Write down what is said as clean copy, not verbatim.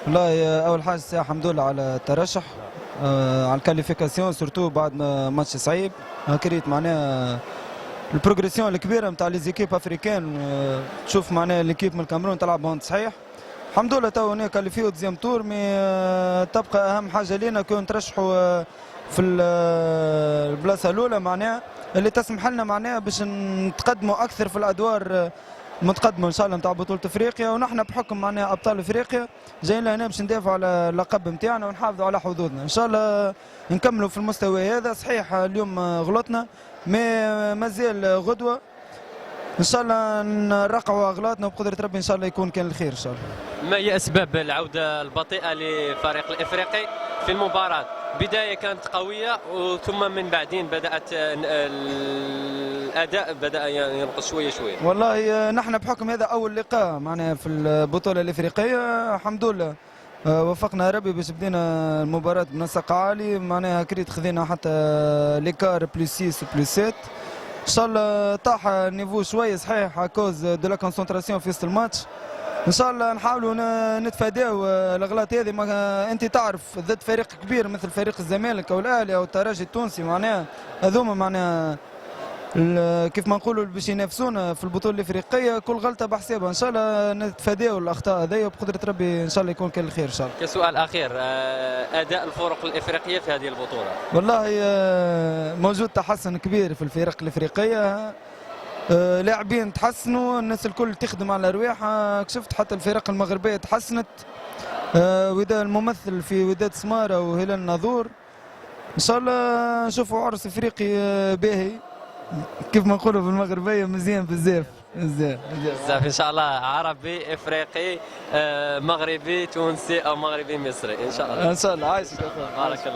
والله اول حاجه الحمد لله على الترشح، على الكاليفيكاسيون سورتو بعد ما ماتش صعيب. كريت معناها البروغريسيون الكبيره نتاع لي زيكيب افريكان. تشوف معناها ليكيب من الكاميرون تلعب بوند صحيح. الحمد لله تو هنا كاليفيو دوزيام تور، مي تبقى اهم حاجه لينا كون نترشحوا في البلاصه الاولى معناها اللي تسمح لنا معناها باش نتقدموا اكثر في الادوار متقدمه ان شاء الله نتاع بطوله افريقيا. ونحن بحكم معناها ابطال افريقيا جايين لهنا باش ندافعوا على اللقب نتاعنا ونحافظوا على حظوظنا ان شاء الله. نكملوا في المستوى هذا. صحيح اليوم غلطنا، مازال غدوه ان شاء الله نرقعوا اغلاطنا وبقدره ربي ان شاء الله يكون كان الخير ان شاء الله. ما هي اسباب العوده البطيئه للفريق الافريقي في المباراه؟ بدايه كانت قويه ثم من بعدين بدات الاداء بدا ينقص شويه شويه. والله نحن بحكم هذا اول لقاء معناها في البطوله الافريقيه الحمد لله وفقنا ربي باش بدينا المباراه بنسق عالي معناها كريت خذينا حتى ليكار بلس 6 بلس 7 ان شاء الله. طاح النيفو شويه صحيح كوز دو لا كونسونتراسيون في وسط الماتش. ان شاء الله نحاولوا نتفاداو الاغلاط هذه. ما انت تعرف ضد فريق كبير مثل فريق الزمالك او الاهلي او الترجي التونسي معناها هذوما معناها كيف ما نقولوا باش ينافسونا في البطوله الافريقيه كل غلطه بحسابها. ان شاء الله نتفاداو الاخطاء هذيا وبقدره ربي ان شاء الله يكون كان الخير ان شاء الله. كسؤال اخير، اداء الفرق الافريقيه في هذه البطوله؟ والله موجود تحسن كبير في الفرق الافريقيه. لاعبين تحسنوا، الناس الكل تخدم على رواحها. كشفت حتى الفرق المغربيه تحسنت. وداد الممثل في وداد سماره وهلال الناظور ان شاء الله نشوفوا عرس افريقي باهي كيف ما نقولوا بالمغربيه مزيان بزاف بزاف بزاف ان شاء الله. عربي افريقي مغربي تونسي او مغربي مصري ان شاء الله. ان شاء الله. عايش بارك الله.